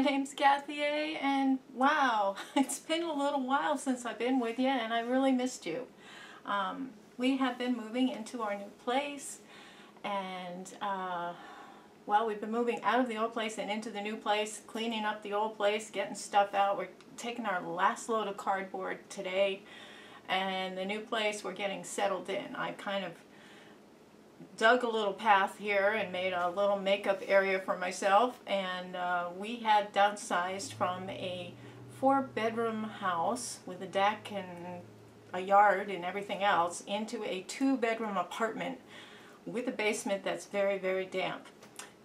name's Kathy, and wow, it's been a little while since I've been with you, and I really missed you. We have been moving into our new place, and well, we've been moving out of the old place and into the new place, cleaning up the old place, getting stuff out. We're taking our last load of cardboard today, and the new place we're getting settled in. I kind of dug a little path here and made a little makeup area for myself, and we had downsized from a 4-bedroom house with a deck and a yard and everything else into a 2-bedroom apartment with a basement that's very, very damp.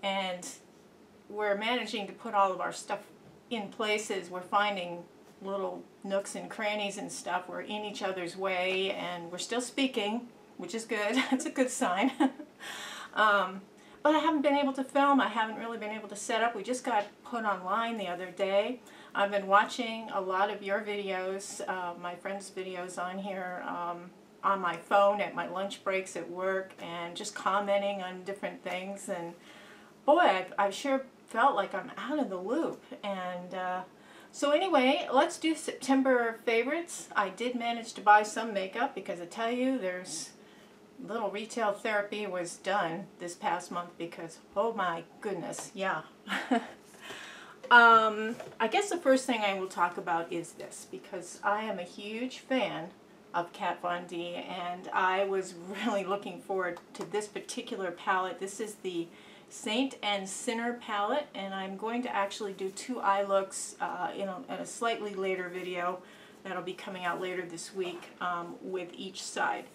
And we're managing to put all of our stuff in places. We're finding little nooks and crannies and stuff. We're in each other's way, and we're still speaking, which is good. It's a good sign. But I haven't been able to film. I haven't really been able to set up. We just got put online the other day. I've been watching a lot of your videos, my friends' videos on here, on my phone at my lunch breaks at work, and just commenting on different things. And boy, I've sure felt like I'm out of the loop. And so anyway, let's do September favorites. I did manage to buy some makeup because I tell you, there's little retail therapy was done this past month because, oh my goodness, yeah. I guess the first thing I will talk about is this, because I am a huge fan of Kat Von D, and I was really looking forward to this particular palette. This is the Saint and Sinner palette, and I'm going to actually do 2 eye looks in a slightly later video that'll be coming out later this week with each side.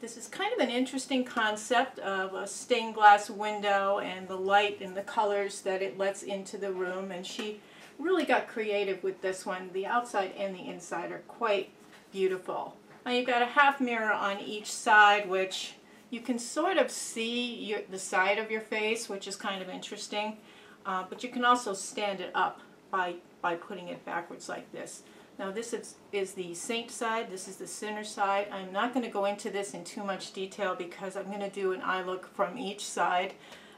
This is kind of an interesting concept of a stained glass window and the light and the colors that it lets into the room, and she really got creative with this one. The outside and the inside are quite beautiful. Now you've got a half mirror on each side, which you can sort of see the side of your face, which is kind of interesting, but you can also stand it up by putting it backwards like this. Now this is the Saint side, this is the Sinner side. I'm not going to go into this in too much detail because I'm going to do an eye look from each side,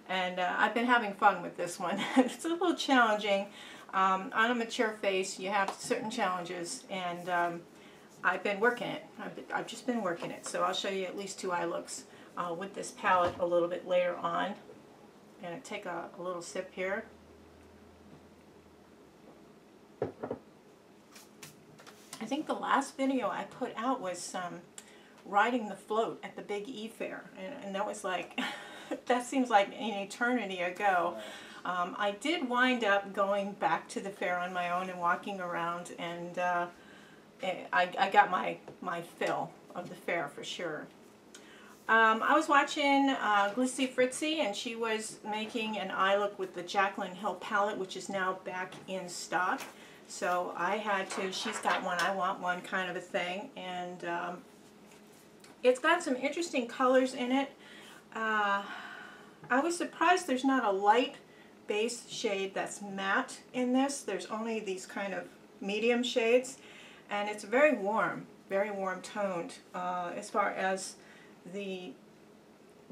and I've been having fun with this one. It's a little challenging. On a mature face you have certain challenges, and I've been working it. I've just been working it, so I'll show you at least 2 eye looks with this palette a little bit later on. I'm going to take a little sip here. I think the last video I put out was riding the float at the Big E Fair, and that was like, that seems like an eternity ago. I did wind up going back to the fair on my own and walking around, and I got my fill of the fair for sure. I was watching Glissy Fritzy, and she was making an eye look with the Jaclyn Hill palette, which is now back in stock. So I had to, she's got one, I want one kind of a thing, and it's got some interesting colors in it. I was surprised there's not a light base shade that's matte in this. There's only these kind of medium shades, and it's very warm toned as far as the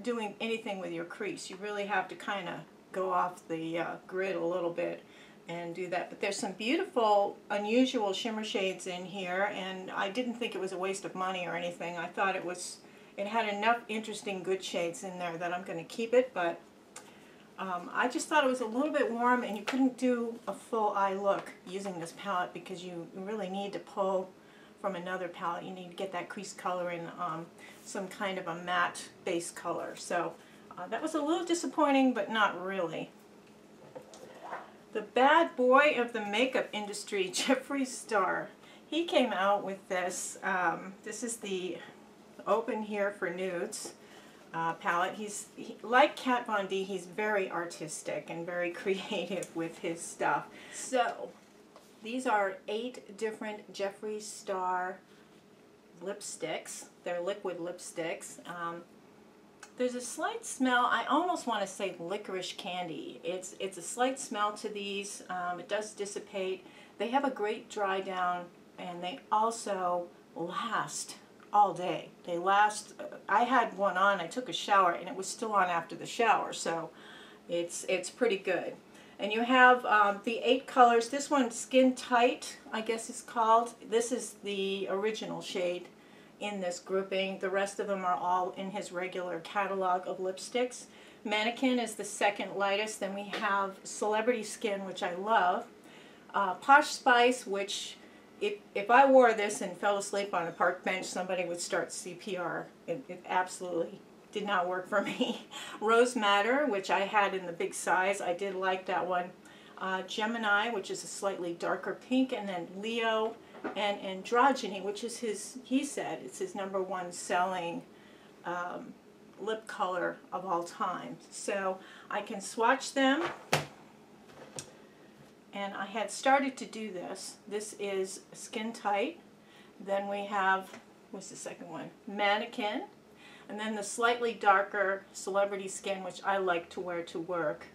doing anything with your crease. You really have to kind of go off the grid a little bit and do that. But there's some beautiful, unusual shimmer shades in here, and I didn't think it was a waste of money or anything. I thought it had enough interesting good shades in there that I'm going to keep it, but I just thought it was a little bit warm, and you couldn't do a full eye look using this palette because you really need to pull from another palette. You need to get that crease color in some kind of a matte base color. So that was a little disappointing, but not really. The bad boy of the makeup industry, Jeffree Star. He came out with this. This is the Open Here for Nudes palette. Like Kat Von D, he's very artistic and very creative with his stuff. So these are 8 different Jeffree Star lipsticks. They're liquid lipsticks. There's a slight smell, I almost want to say licorice candy. It's a slight smell to these. It does dissipate. They have a great dry down, and they also last all day. They last, I had one on, I took a shower, and it was still on after the shower, so it's pretty good. And you have the 8 colors. This one, Skin Tight, I guess it's called. This is the original shade in this grouping. The rest of them are all in his regular catalog of lipsticks. Mannequin is the second lightest. Then we have Celebrity Skin, which I love. Posh Spice, which if I wore this and fell asleep on a park bench, somebody would start CPR. It absolutely did not work for me. Rose Madder, which I had in the big size. I did like that one. Gemini, which is a slightly darker pink. And then Leo and Androgyny, which is his, he said, it's his #1 selling lip color of all time. So I can swatch them. And I had started to do this. This is Skin Tight. Then we have, what's the second one? Mannequin. And then the slightly darker Celebrity Skin, which I like to wear to work.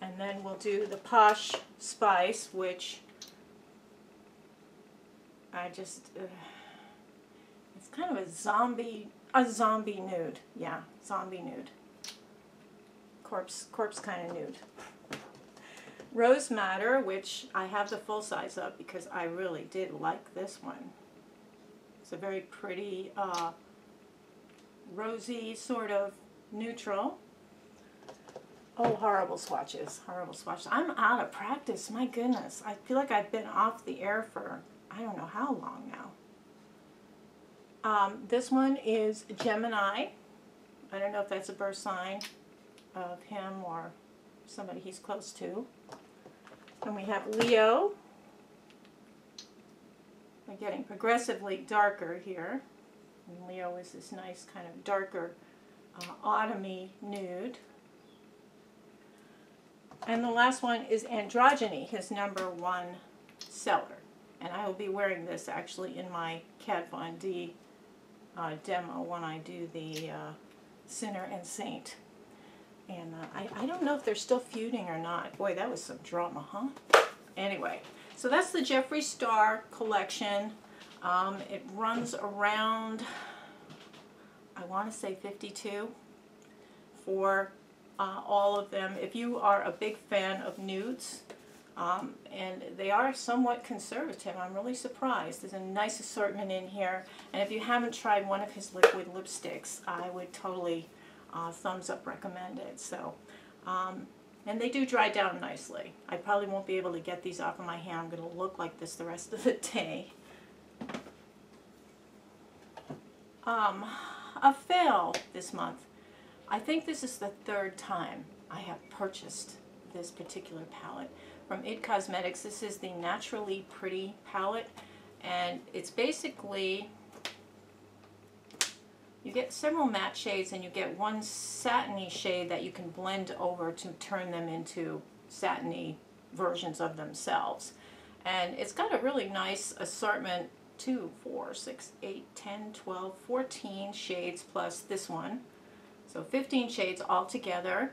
And then we'll do the Posh Spice, which I just, it's kind of a zombie nude. Yeah, zombie nude. Corpse kind of nude. Rose Madder, which I have the full size of because I really did like this one. It's a very pretty rosy sort of neutral. Oh, horrible swatches, horrible swatches. I'm out of practice, my goodness. I feel like I've been off the air for I don't know how long now. This one is Gemini. I don't know if that's a birth sign of him or somebody he's close to. And we have Leo. We're getting progressively darker here. And Leo is this nice kind of darker autumny nude. And the last one is Androgyny, his #1 seller. And I will be wearing this actually in my Kat Von D demo when I do the Sinner and Saint. And I don't know if they're still feuding or not. Boy, that was some drama, huh? Anyway, so that's the Jeffree Star collection. It runs around, I want to say $52 for all of them. If you are a big fan of nudes, and they are somewhat conservative, I'm really surprised. There's a nice assortment in here. And if you haven't tried one of his liquid lipsticks, I would totally thumbs up recommended. So, and they do dry down nicely. I probably won't be able to get these off of my hand. I'm going to look like this the rest of the day. A fail this month. I think this is the 3rd time I have purchased this particular palette from IT Cosmetics. This is the Naturally Pretty palette, and it's basically, you get several matte shades and you get one satiny shade that you can blend over to turn them into satiny versions of themselves. And it's got a really nice assortment, 2, 4, 6, 8, 10, 12, 14 shades plus this one. So 15 shades altogether.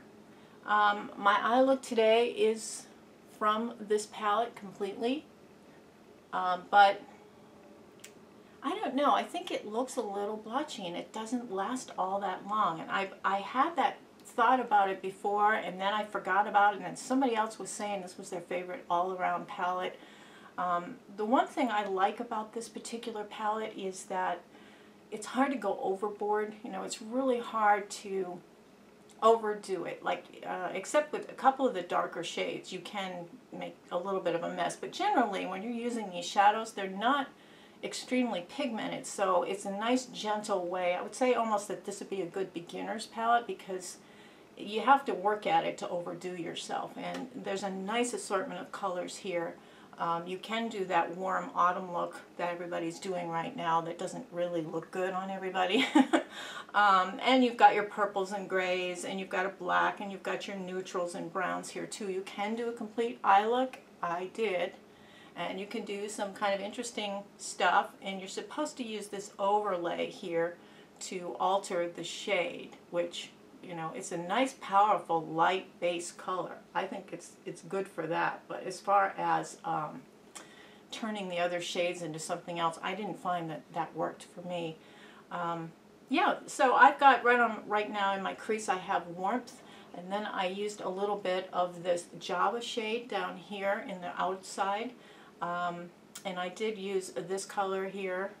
My eye look today is from this palette completely, but I don't know. I think it looks a little blotchy and it doesn't last all that long. And I had that thought about it before, and then I forgot about it, and then somebody else was saying this was their favorite all-around palette. The one thing I like about this particular palette is that it's hard to go overboard. You know, it's really hard to overdo it. Like, except with a couple of the darker shades, you can make a little bit of a mess. But generally, when you're using these shadows, they're not extremely pigmented, so it's a nice gentle way. I would say almost that this would be a good beginner's palette because you have to work at it to overdo yourself. And there's a nice assortment of colors here. You can do that warm autumn look that everybody's doing right now that doesn't really look good on everybody. And you've got your purples and grays, and you've got a black, and you've got your neutrals and browns here too. You can do a complete eye look. I did. And you can do some kind of interesting stuff, and you're supposed to use this overlay here to alter the shade, which, you know, it's a nice, powerful, light base color. I think it's good for that. But as far as turning the other shades into something else, I didn't find that that worked for me. Yeah, so I've got right now in my crease, I have Warmth. And then I used a little bit of this Java shade down here in the outside. And I did use this color here,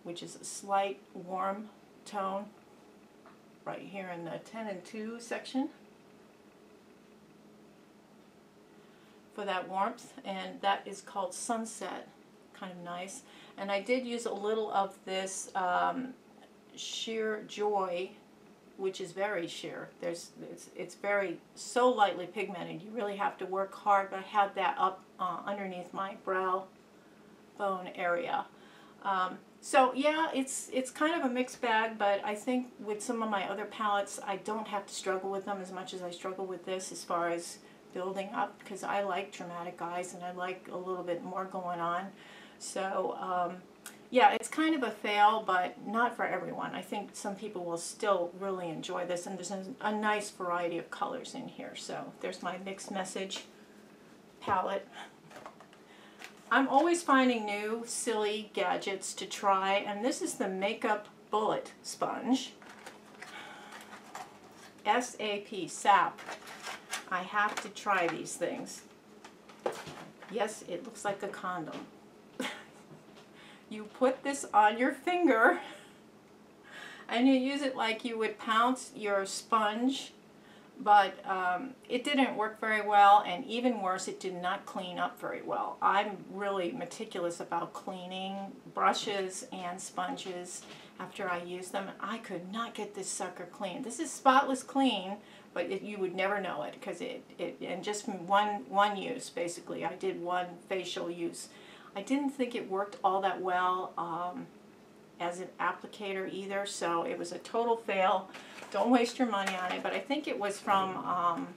which is a slight warm tone, right here in the 10 and 2 section for that warmth, and that is called Sunset. Kind of nice. And I did use a little of this Sheer Joy, which is very sheer. It's very so lightly pigmented. You really have to work hard, but I had that up underneath my brow bone area. So yeah, it's kind of a mixed bag, but I think with some of my other palettes, I don't have to struggle with them as much as I struggle with this as far as building up, because I like dramatic eyes and I like a little bit more going on. So yeah, it's kind of a fail, but not for everyone. I think some people will still really enjoy this, and there's a nice variety of colors in here. So there's my mixed message palette. I'm always finding new silly gadgets to try, and this is the Makeup Bullet Sponge. SAP. I have to try these things. Yes, it looks like a condom. You put this on your finger and you use it like you would pounce your sponge, but it didn't work very well, and even worse, it did not clean up very well. I'm really meticulous about cleaning brushes and sponges after I use them. I could not get this sucker clean. This is spotless clean, but you would never know it because and just one use, basically. I did one facial use. I didn't think it worked all that well as an applicator either, so it was a total fail. Don't waste your money on it, but I think it was from,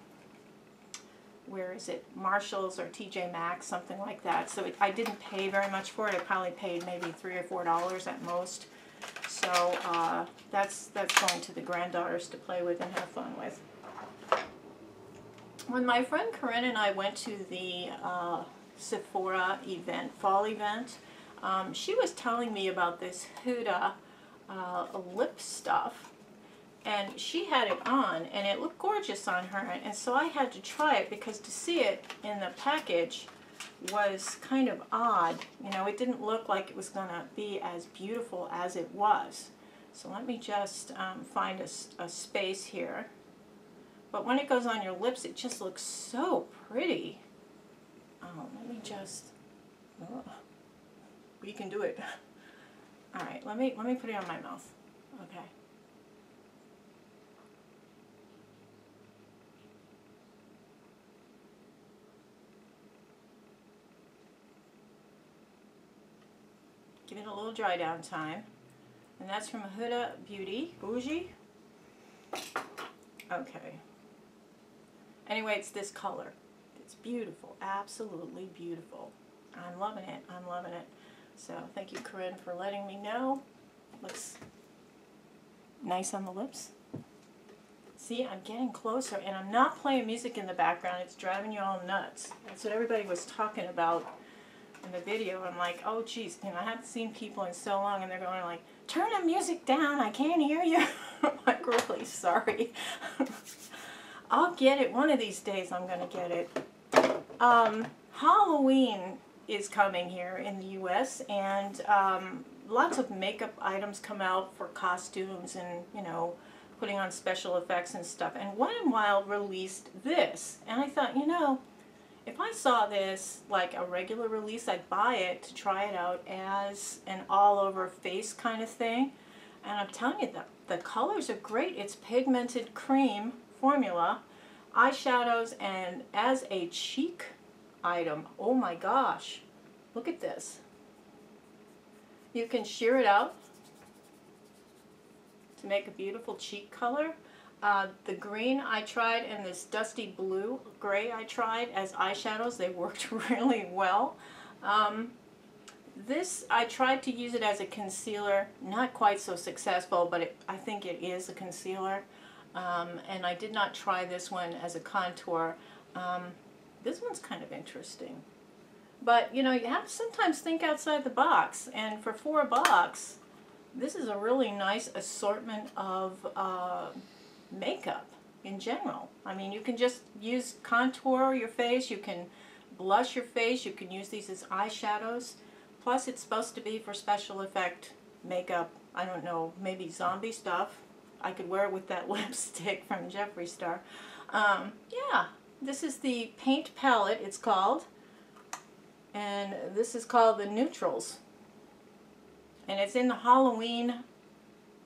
where is it, Marshall's or TJ Maxx, something like that. So I didn't pay very much for it. I probably paid maybe $3 or $4 at most. So that's going to the granddaughters to play with and have fun with. When my friend Corinne and I went to the Sephora event, fall event, she was telling me about this HUDA lip stuff, and she had it on and it looked gorgeous on her, and so I had to try it because to see it in the package was kind of odd. You know, it didn't look like it was going to be as beautiful as it was. So let me just find a space here. But when it goes on your lips, it just looks so pretty. Let me just, you can do it. All right, let me put it on my mouth. Okay. Give it a little dry down time. And that's from Huda Beauty, Boujee. Okay. Anyway, it's this color. It's beautiful, absolutely beautiful. I'm loving it, I'm loving it. So thank you, Corinne, for letting me know. Looks nice on the lips. See, I'm getting closer, and I'm not playing music in the background. It's driving you all nuts. That's what everybody was talking about in the video. I'm like, oh geez, you know, I haven't seen people in so long, and they're going like, turn the music down, I can't hear you. I'm like, really sorry. I'll get it. One of these days I'm going to get it. Halloween is coming here in the U.S. and lots of makeup items come out for costumes and, you know, putting on special effects and stuff. And Wet n Wild released this. And I thought, you know, if I saw this like a regular release, I'd buy it to try it out as an all-over face kind of thing. And I'm telling you, the colors are great. It's pigmented cream formula, eyeshadows, and as a cheek item, oh my gosh, look at this. You can sheer it out to make a beautiful cheek color. The green I tried and this dusty blue gray I tried as eyeshadows. They worked really well. This, I tried to use it as a concealer. Not quite so successful, but I think it is a concealer. And I did not try this one as a contour. This one's kind of interesting. But, you know, you have to sometimes think outside the box. And for $4, this is a really nice assortment of makeup. in general. I mean, you can just use contour your face, you can blush your face, you can use these as eyeshadows. Plus, it's supposed to be for special effect makeup. I don't know, maybe zombie stuff. I could wear it with that lipstick from Jeffree Star. Yeah, this is the paint palette, it's called. And this is called the Neutrals. And it's in the Halloween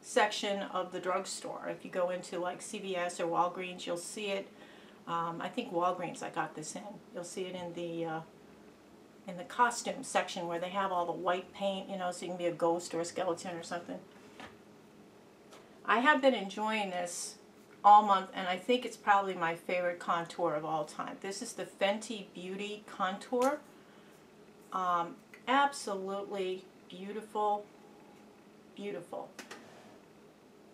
section of the drugstore. If you go into like CVS or Walgreens, you'll see it. I think Walgreens I got this in. You'll see it in the costume section where they have all the white paint, you know, so you can be a ghost or a skeleton or something. I have been enjoying this all month, and I think it's probably my favorite contour of all time. This is the Fenty Beauty Contour. Absolutely beautiful, beautiful.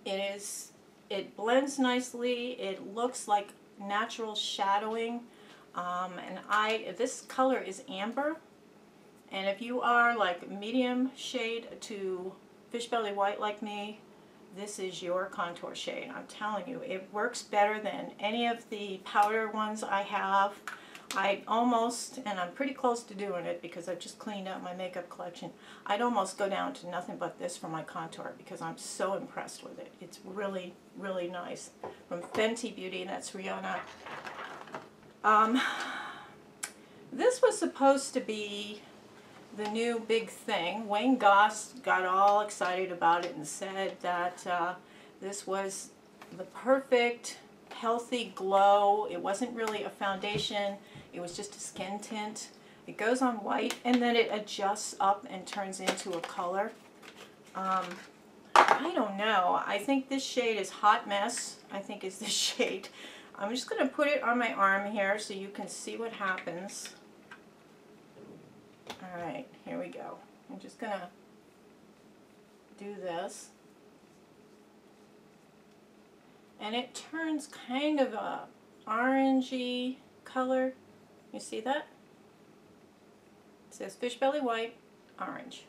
It blends nicely, it looks like natural shadowing, and this color is amber, and if you are like medium shade to fish belly white like me, this is your contour shade. I'm telling you, it works better than any of the powder ones I have. I almost, and I'm pretty close to doing it because I've just cleaned out my makeup collection, I'd almost go down to nothing but this for my contour because I'm so impressed with it. It's really, really nice. From Fenty Beauty, that's Rihanna. This was supposed to be the new big thing. Wayne Goss got all excited about it and said that this was the perfect healthy glow. It wasn't really a foundation, it was just a skin tint. It goes on white and then it adjusts up and turns into a color. I don't know. I think this shade is Hot Mess, I think is this shade. I'm just going to put it on my arm here so you can see what happens. Alright, here we go. I'm just going to do this. And it turns kind of a orangey color. You see that? It says fish belly white, orange.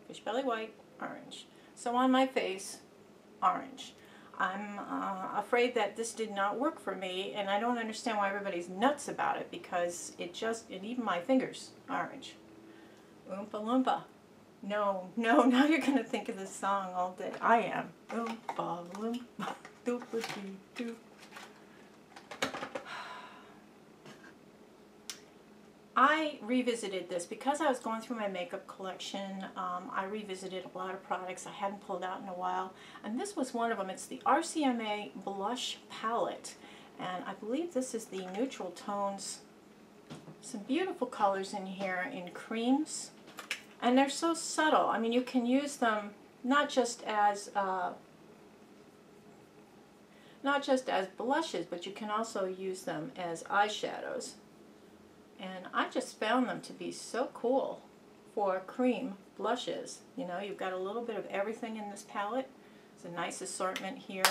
Fish belly white, orange. So on my face, orange. I'm afraid that this did not work for me, and I don't understand why everybody's nuts about it, because and even my fingers, orange. Oompa Loompa. No, now you're going to think of this song all day. I am. Oompa Loompa. Doop-a-doo-doo. I revisited this because I was going through my makeup collection. I revisited a lot of products I hadn't pulled out in a while, and this was one of them. It's the RCMA Blush Palette, and I believe this is the neutral tones. Some beautiful colors in here in creams, and they're so subtle. I mean, you can use them not just as blushes, but you can also use them as eyeshadows. And I just found them to be so cool for cream blushes. You know, you've got a little bit of everything in this palette. It's a nice assortment here.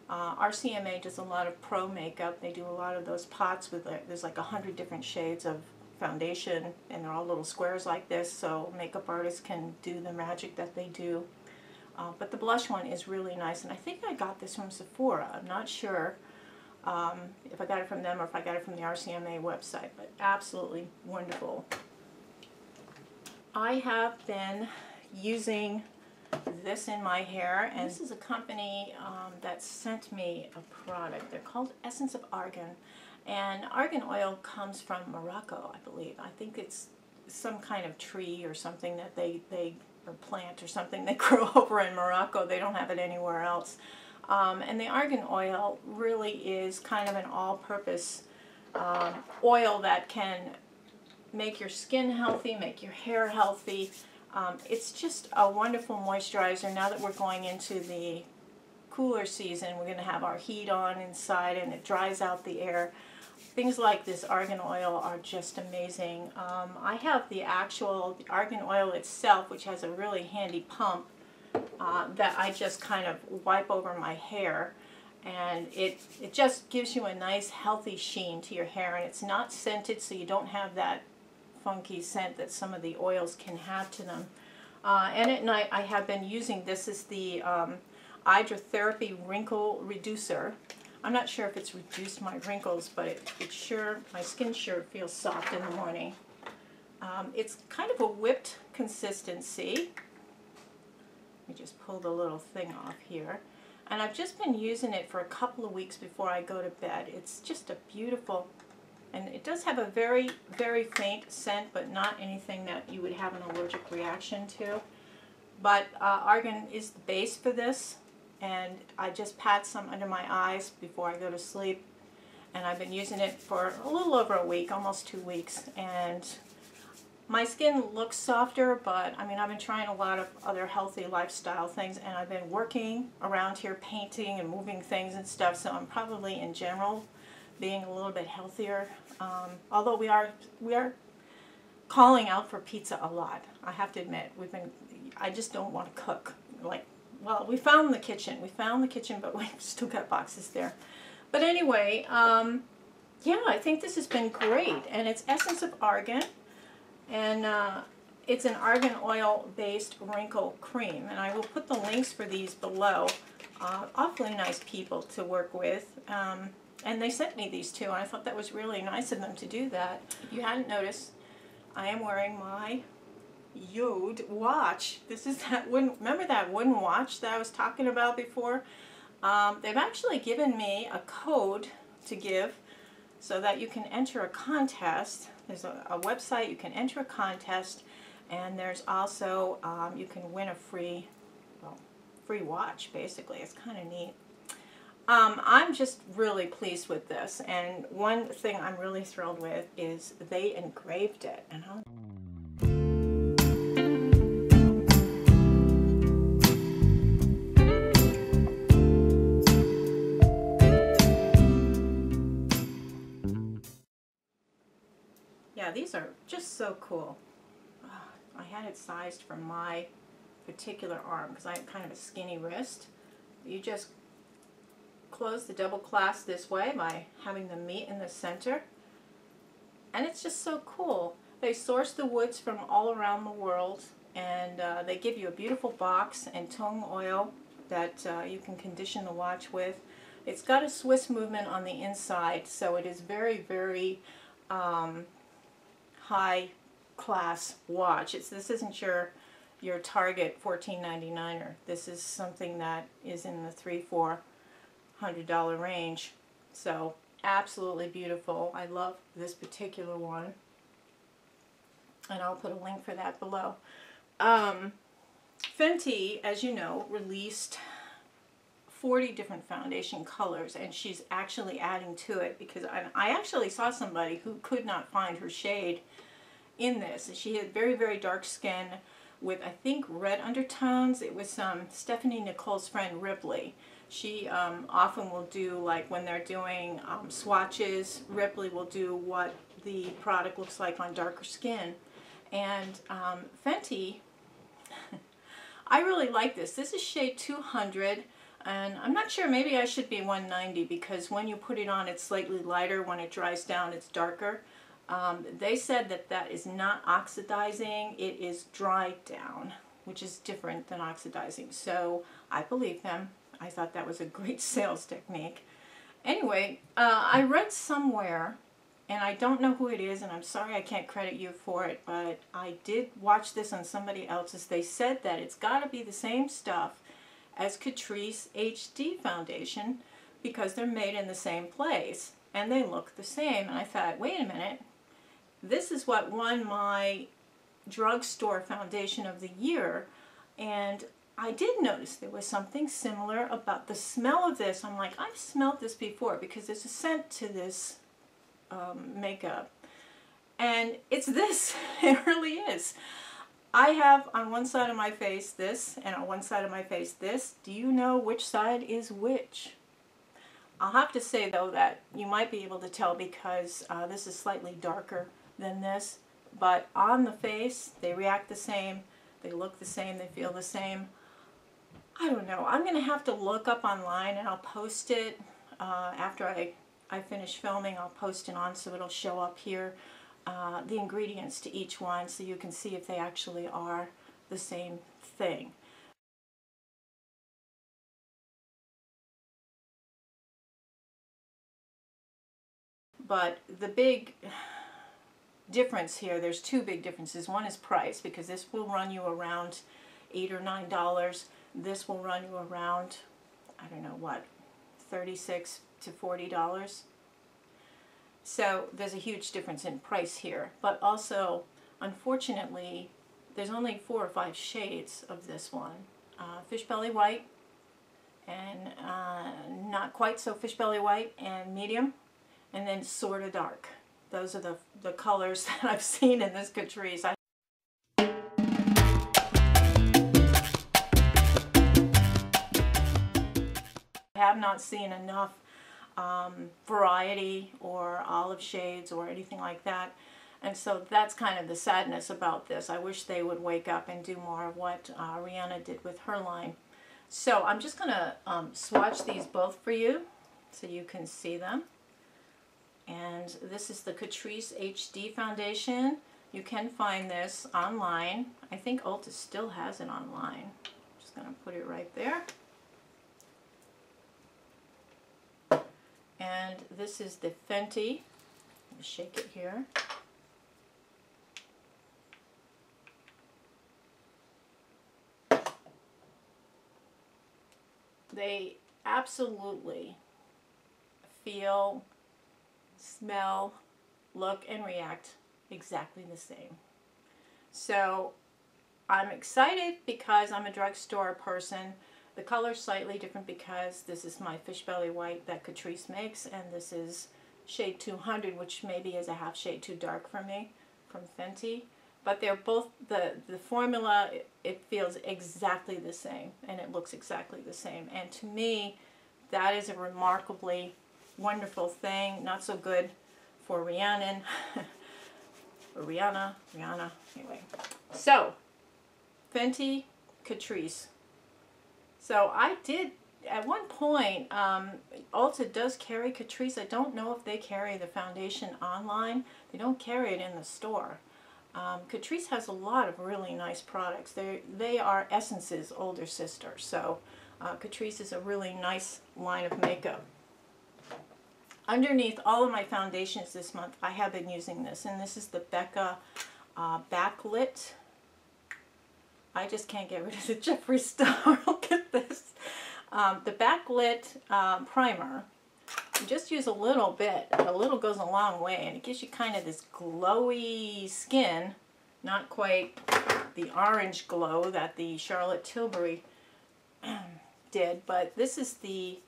RCMA does a lot of pro makeup. They do a lot of those pots with, there's like 100 different shades of foundation, and they're all little squares like this, so makeup artists can do the magic that they do. But the blush one is really nice, and I think I got this from Sephora. I'm not sure if I got it from them or if I got it from the RCMA website, but absolutely wonderful. I have been using this in my hair, and this is a company that sent me a product. They're called Essence of Argon, and argan oil comes from Morocco, I believe. I think it's some kind of tree or something that or plant or something they grow over in Morocco. They don't have it anywhere else. And the argan oil really is kind of an all-purpose oil that can make your skin healthy, make your hair healthy. It's just a wonderful moisturizer. Now that we're going into the cooler season, we're going to have our heat on inside, and it dries out the air. Things like this argan oil are just amazing. I have the argan oil itself, which has a really handy pump that I just kind of wipe over my hair, and it just gives you a nice healthy sheen to your hair, and it's not scented, so you don't have that funky scent that some of the oils can have to them. And at night I have been using this. Is the Hydrotherapy Wrinkle Reducer. I'm not sure if it's reduced my wrinkles, but it sure, my skin sure feels soft in the morning. It's kind of a whipped consistency. Let me just pull the little thing off here. And I've just been using it for a couple of weeks before I go to bed. It's just a beautiful, and it does have a very, very faint scent, but not anything that you would have an allergic reaction to. But Argon is the base for this, and I just pat some under my eyes before I go to sleep. And I've been using it for a little over a week, almost 2 weeks, and my skin looks softer, but I mean, I've been trying a lot of other healthy lifestyle things, and I've been working around here painting and moving things and stuff, so I'm probably in general being a little bit healthier. Although we are calling out for pizza a lot. I have to admit, I just don't want to cook. Like, well, we found the kitchen, but we've still got boxes there. But anyway, yeah, I think this has been great, and it's Essence of Argon. And it's an argan oil based wrinkle cream, and I will put the links for these below. Awfully nice people to work with, and they sent me these two, and I thought that was really nice of them to do that. If you hadn't noticed, I am wearing my Yod watch. This is that wooden, remember that wooden watch that I was talking about before? They've actually given me a code to give so that you can enter a contest. There's a website, you can enter a contest, and there's also, you can win a free watch, basically. It's kind of neat. I'm just really pleased with this, and one thing I'm really thrilled with is they engraved it. And yeah, these are just so cool. I had it sized for my particular arm because I have kind of a skinny wrist. You just close the double clasp this way by having them meet in the center, and it's just so cool. They source the woods from all around the world, and they give you a beautiful box and tung oil that you can condition the watch with. It's got a Swiss movement on the inside, so it is very, very high class watch. This isn't your Target $14.99er. This is something that is in the $300–400 range. So absolutely beautiful. I love this particular one, and I'll put a link for that below. Fenty, as you know, released 40 different foundation colors, and she's actually adding to it because I actually saw somebody who could not find her shade in this. She had very, very dark skin with, I think, red undertones. It was Stephanie Nicole's friend Ripley. She often will do, like when they're doing swatches, Ripley will do what the product looks like on darker skin. And Fenty, I really like this. This is shade 200. And I'm not sure, maybe I should be 190 because when you put it on it's slightly lighter. When it dries down it's darker. They said that that is not oxidizing, it is dried down, which is different than oxidizing. So I believe them. I thought that was a great sales technique. Anyway, I read somewhere, and I don't know who it is, and I'm sorry I can't credit you for it, but I did watch this on somebody else's. They said that it's got to be the same stuff as Catrice HD foundation because they're made in the same place and they look the same. And I thought, wait a minute, this is what won my drugstore foundation of the year, and I did notice there was something similar about the smell of this. I'm like, I've smelled this before because there's a scent to this makeup, and it's this. It really is. I have on one side of my face this, and on one side of my face this. Do you know which side is which? I'll have to say though that you might be able to tell because this is slightly darker than this, but on the face they react the same, they look the same, they feel the same. I don't know. I'm going to have to look up online, and I'll post it after I finish filming. I'll post it on so it'll show up here. The ingredients to each one so you can see if they actually are the same thing. But the big difference here, there's two big differences. One is price, because this will run you around $8 or $9. This will run you around, I don't know what, $36 to $40. So there's a huge difference in price here. But also, unfortunately, there's only 4 or 5 shades of this one. Fish belly white, and not quite so fish belly white, and medium, and then sort of dark. Those are the colors that I've seen in this Catrice. I have not seen enough variety or olive shades or anything like that. And so that's kind of the sadness about this. I wish they would wake up and do more of what Rihanna did with her line. So I'm just going to swatch these both for you so you can see them. And this is the Catrice HD foundation. You can find this online. I think Ulta still has it online. I'm just going to put it right there. And this is the Fenty. Let me shake it here. They absolutely feel, smell, look, and react exactly the same. So I'm excited because I'm a drugstore person. The color's slightly different because this is my fish belly white that Catrice makes, and this is shade 200, which maybe is a half shade too dark for me, from Fenty. But they're both, the formula, it feels exactly the same, and it looks exactly the same. And to me, that is a remarkably wonderful thing. Not so good for Rhiannon, or Rihanna, anyway. So, Fenty, Catrice. So I did, at one point, Ulta does carry Catrice. I don't know if they carry the foundation online. They don't carry it in the store. Catrice has a lot of really nice products. They are Essence's older sister, so Catrice is a really nice line of makeup. Underneath all of my foundations this month, I have been using this, and this is the Becca Backlit. I just can't get rid of the Jeffree star. Look at this. The Backlit primer. You just use a little bit. A little goes a long way, and it gives you kind of this glowy skin. Not quite the orange glow that the Charlotte Tilbury did, but this is the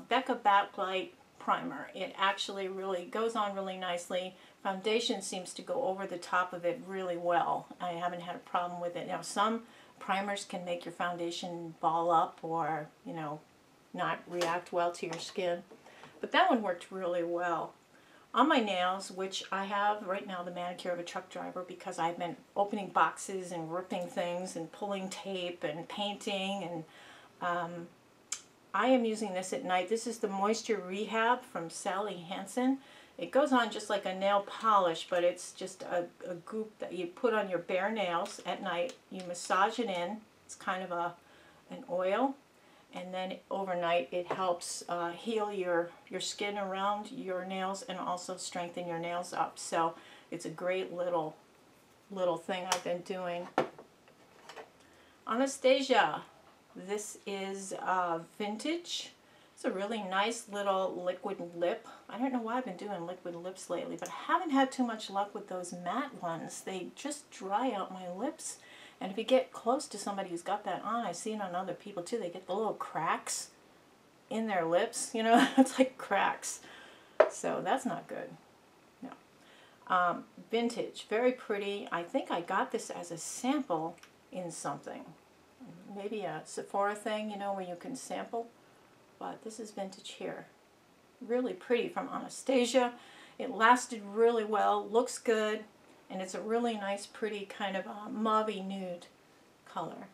Becca Backlight primer. It actually really goes on really nicely. Foundation seems to go over the top of it really well. I haven't had a problem with it. Now, some primers can make your foundation ball up or, you know, not react well to your skin. But that one worked really well. On my nails, which I have right now the manicure of a truck driver because I've been opening boxes and ripping things and pulling tape and painting, and I am using this at night. This is the Moisture Rehab from Sally Hansen. It goes on just like a nail polish, but it's just a goop that you put on your bare nails at night. You massage it in. It's kind of an oil. And then overnight it helps heal your skin around your nails and also strengthen your nails up. So it's a great little thing I've been doing. Anastasia. This is vintage. It's a really nice little liquid lip. I don't know why I've been doing liquid lips lately, but I haven't had too much luck with those matte ones. They just dry out my lips. And if you get close to somebody who's got that on, I see it on other people too, they get the little cracks in their lips, you know, it's like cracks. So that's not good. No. Vintage, very pretty. I think I got this as a sample in something. Maybe a Sephora thing, you know, where you can sample. But this is vintage here. Really pretty from Anastasia. It lasted really well, looks good. And it's a really nice, pretty kind of mauve-y nude color.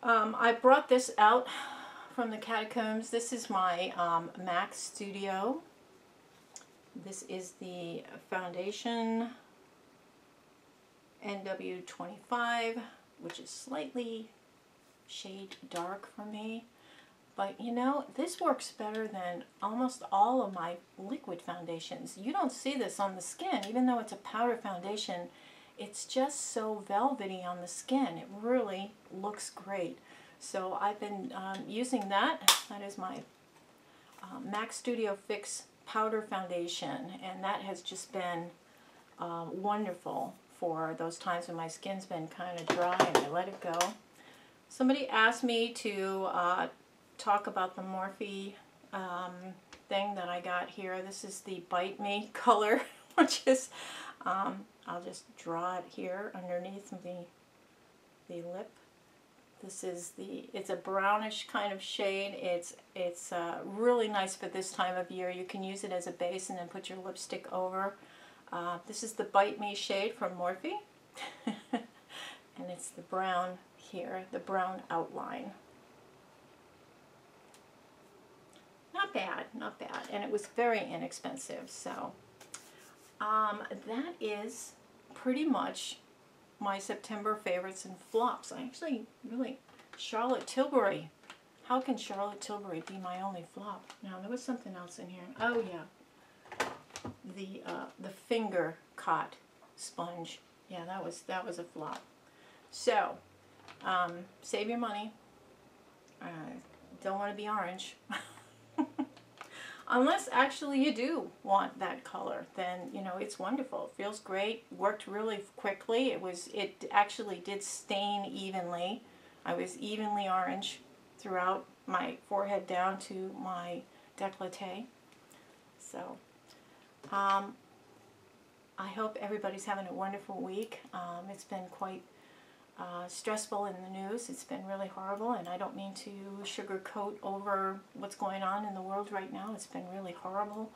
I brought this out from the catacombs. This is my MAC Studio. This is the foundation NW25, which is slightly shade dark for me. But you know, this works better than almost all of my liquid foundations. You don't see this on the skin, even though it's a powder foundation. It's just so velvety on the skin. It really looks great. So I've been using that. That is my MAC Studio Fix powder foundation, and that has just been wonderful for those times when my skin's been kind of dry and I let it go. Somebody asked me to talk about the Morphe thing that I got here. This is the Bite Me color, which is, I'll just draw it here underneath the lip. This is it's a brownish kind of shade. It's really nice for this time of year. You can use it as a base and then put your lipstick over. This is the Bite Me shade from Morphe. And it's the brown here, the brown outline. Not bad, not bad. And it was very inexpensive. So that is pretty much my September favorites and flops. I actually really, Charlotte Tilbury. How can Charlotte Tilbury be my only flop? Now there was something else in here. Oh yeah, the finger cot sponge. Yeah, that was a flop. So save your money. Don't want to be orange. Unless actually you do want that color, then you know it's wonderful. It feels great. Worked really quickly. It actually did stain evenly. I was evenly orange throughout my forehead down to my décolleté. So I hope everybody's having a wonderful week. It's been quite stressful in the news. It's been really horrible, and I don't mean to sugarcoat over what's going on in the world right now. It's been really horrible.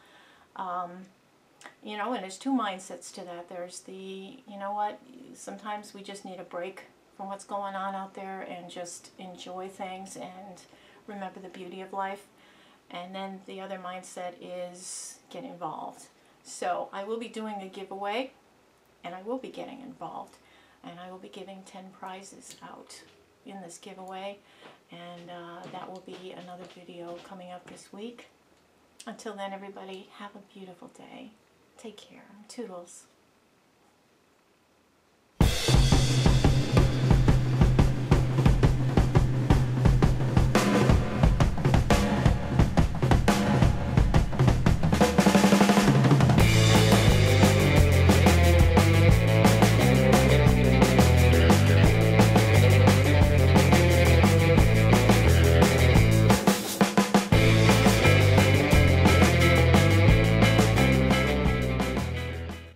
You know, and there's two mindsets to that. There's the, you know what, sometimes we just need a break from what's going on out there and just enjoy things and remember the beauty of life. And then the other mindset is get involved. So I will be doing a giveaway, and I will be getting involved. And I will be giving 10 prizes out in this giveaway, and that will be another video coming up this week. Until then, everybody, have a beautiful day. Take care. Toodles.